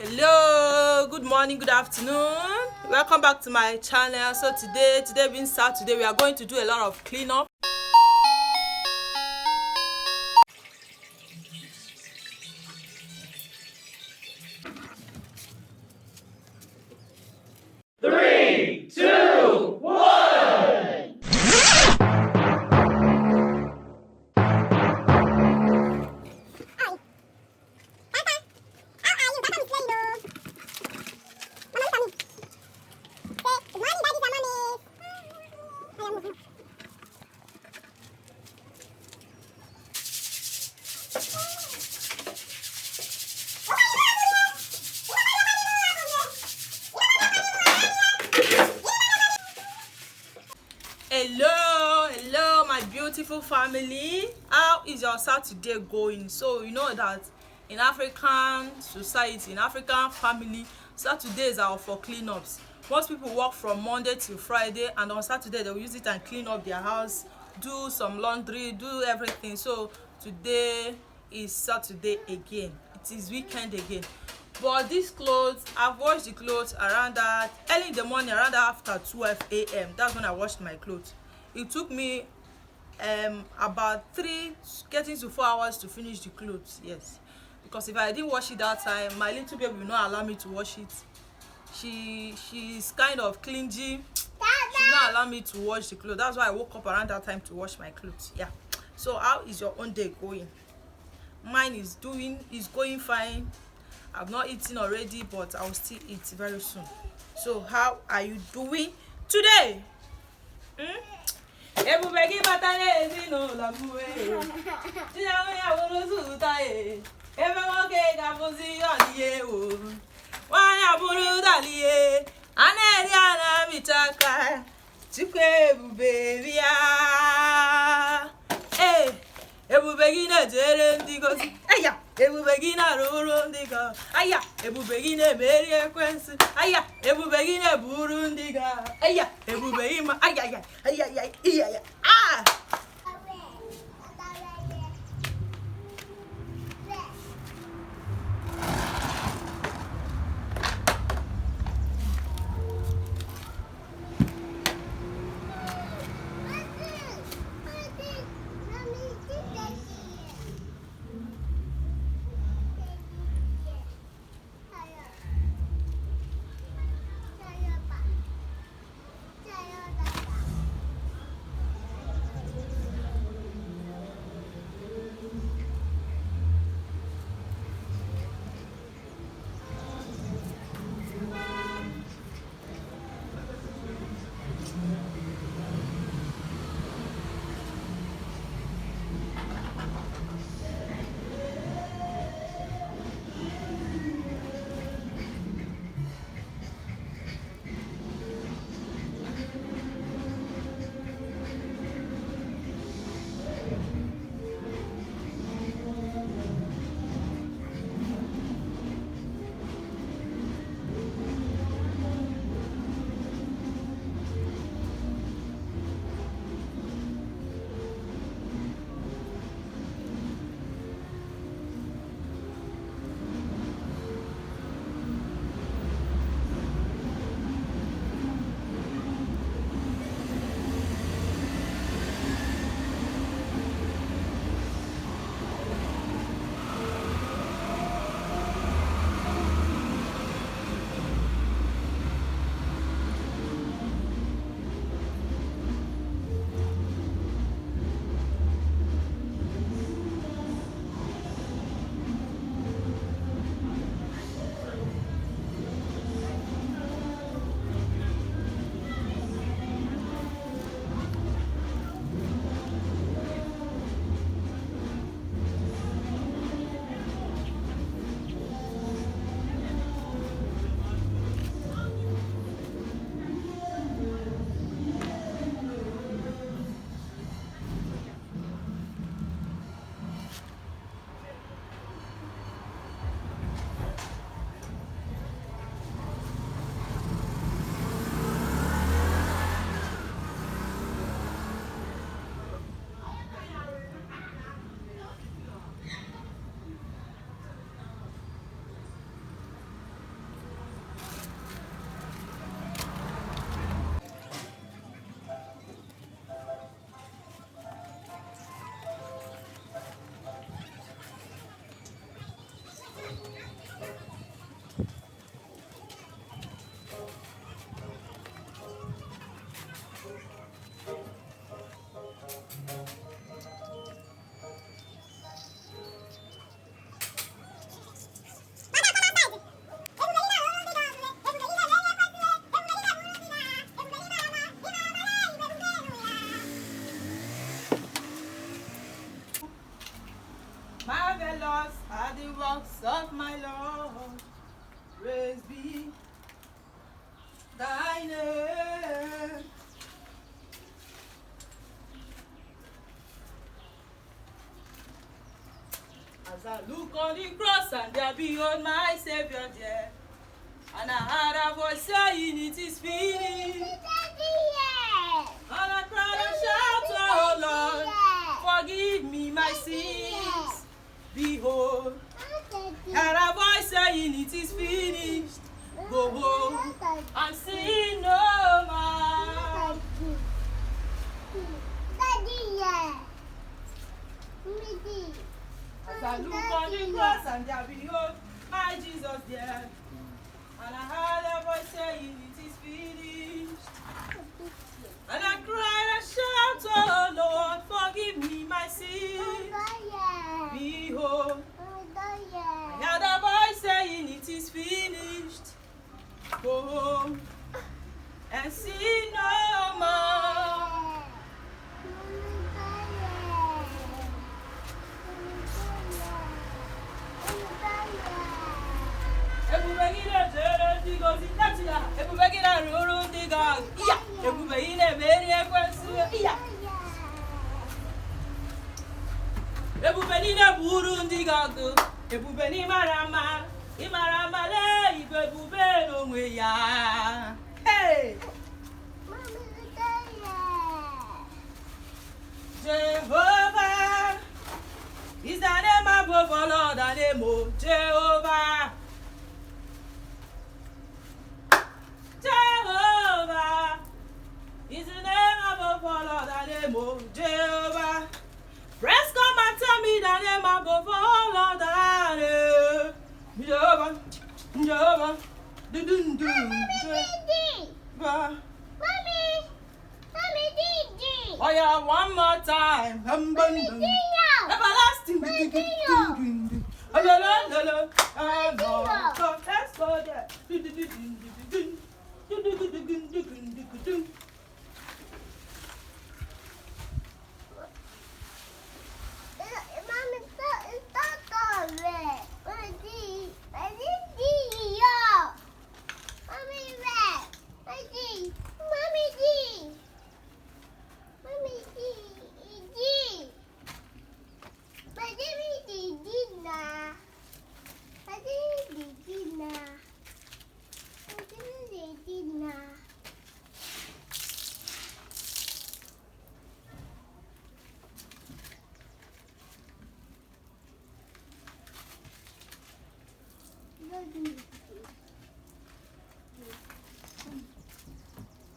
Hello, good morning, good afternoon. Welcome back to my channel. So today being Saturday, we are going to do a lot of cleanup. Three, two, one. Hello, my beautiful family. How is your Saturday going? So you know that in African society, in African family, Saturdays are for cleanups. Most people work from Monday till Friday, and on Saturday they will use it and clean up their house, do some laundry, do everything. So today is Saturday again. It is weekend again. But these clothes, I've washed the clothes around that early in the morning, around after 12 a.m. That's when I washed my clothes. It took me about 3 getting to 4 hours to finish the clothes. Yes, because if I didn't wash it that time, my little baby will not allow me to wash it. She's kind of clingy. She will not allow me to wash the clothes. That's why I woke up around that time to wash my clothes. Yeah. So how is your own day going? Mine is going fine. I've not eaten already, but I'll still eat very soon. So how are you doing today? Ebubegi batale zino labuwe. Tiyawe aburu sutaye. Ebe woke gabuzi oniye o. Wanya buru daliye. Aneri ana mitaka. Chikwe ebubebia. Ebubegi na jere ndị gozi. Aya, ebubegi na ruru ndị ga. Aya, ebubegi na emeri ekwensu. Aya, ebubegi na buru ndị ga. Aya, ebubegi ma aya. Ah! cross of my Lord, praise be thy name. As I look on the cross and there behold my Savior there, and I heard a voice saying, it is finished. And I cried and shouted, oh Lord, forgive me my sins. Behold, heard a voice saying, it is finished. Go home and sin no more. As I look on the cross and there behold my Jesus there, and I heard a voice saying, it is finished. And I cried and shouted, oh Lord, forgive me my sins. Behold, I heard a voice saying, it is finished. Go home and sin no more. Ebubeni Burundi gago, ebubeni marama, imarama le ibebube n'onwe ya. Hey! Jehovah is the name above all other name, oh Jehovah. Jehovah is the name above all other name, oh Jehovah. Press come and tell me the name above all other name. Jehovah, Jehovah, Jehovah. Oh yeah, one more time. Everlasting. Let's go there.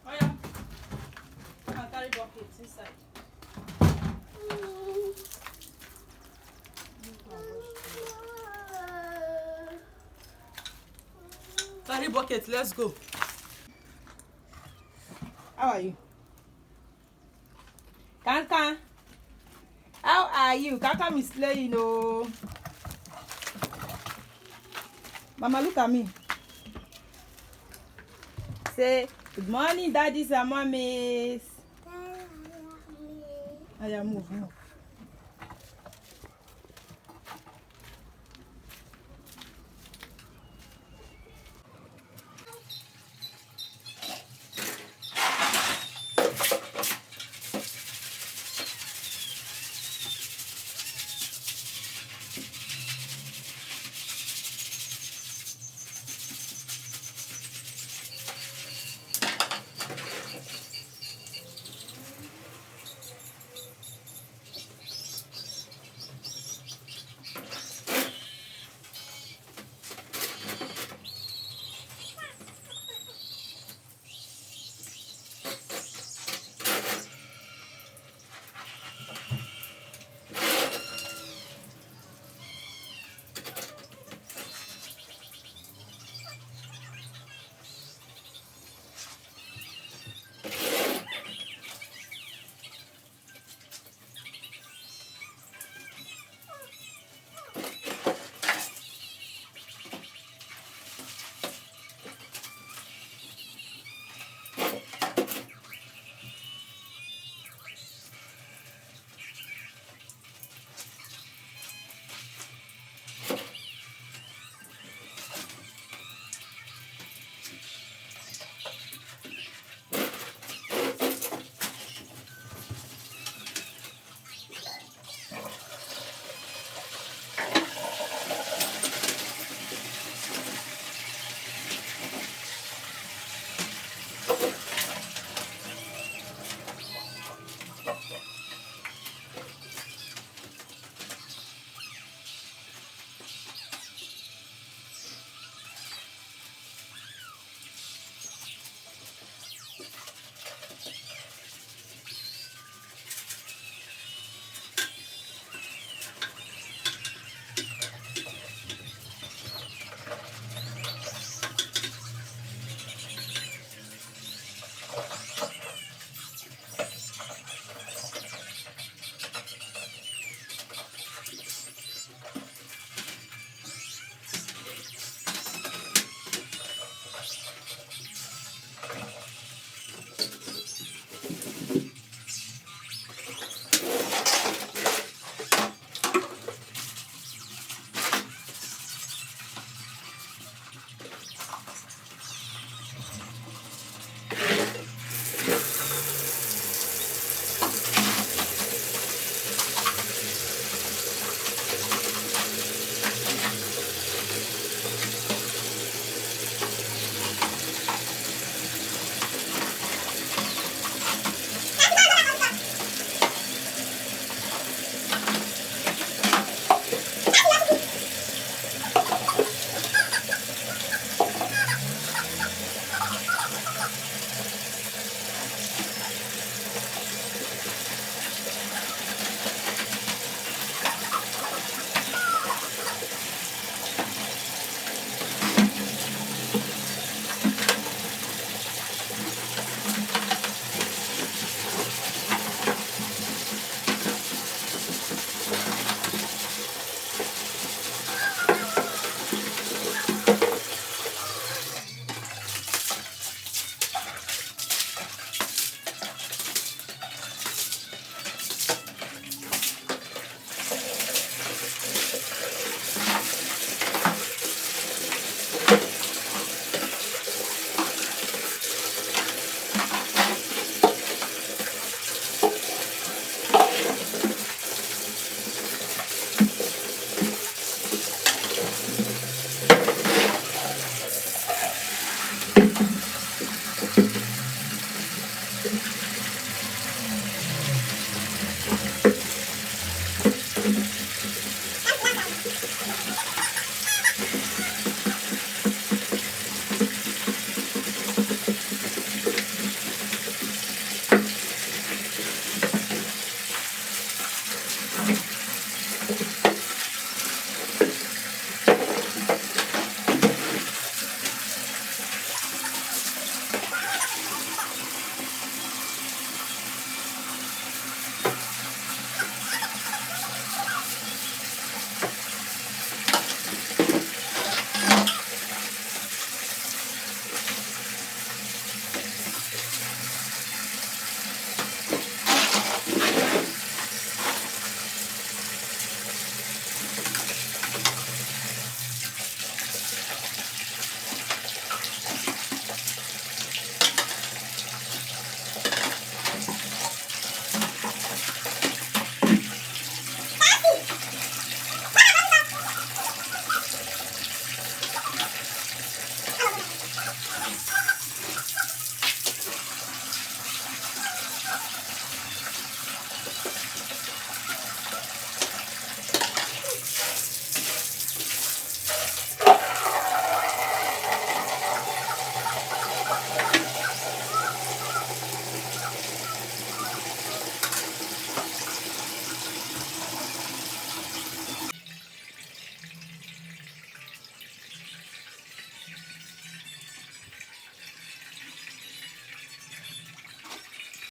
Oh yeah, come and carry buckets inside. Carry buckets, let's go. How are you? Kankan, how are you? Kankan is playing, oh. Mama, look at me. Say, good morning, daddies and mommies. I am moving.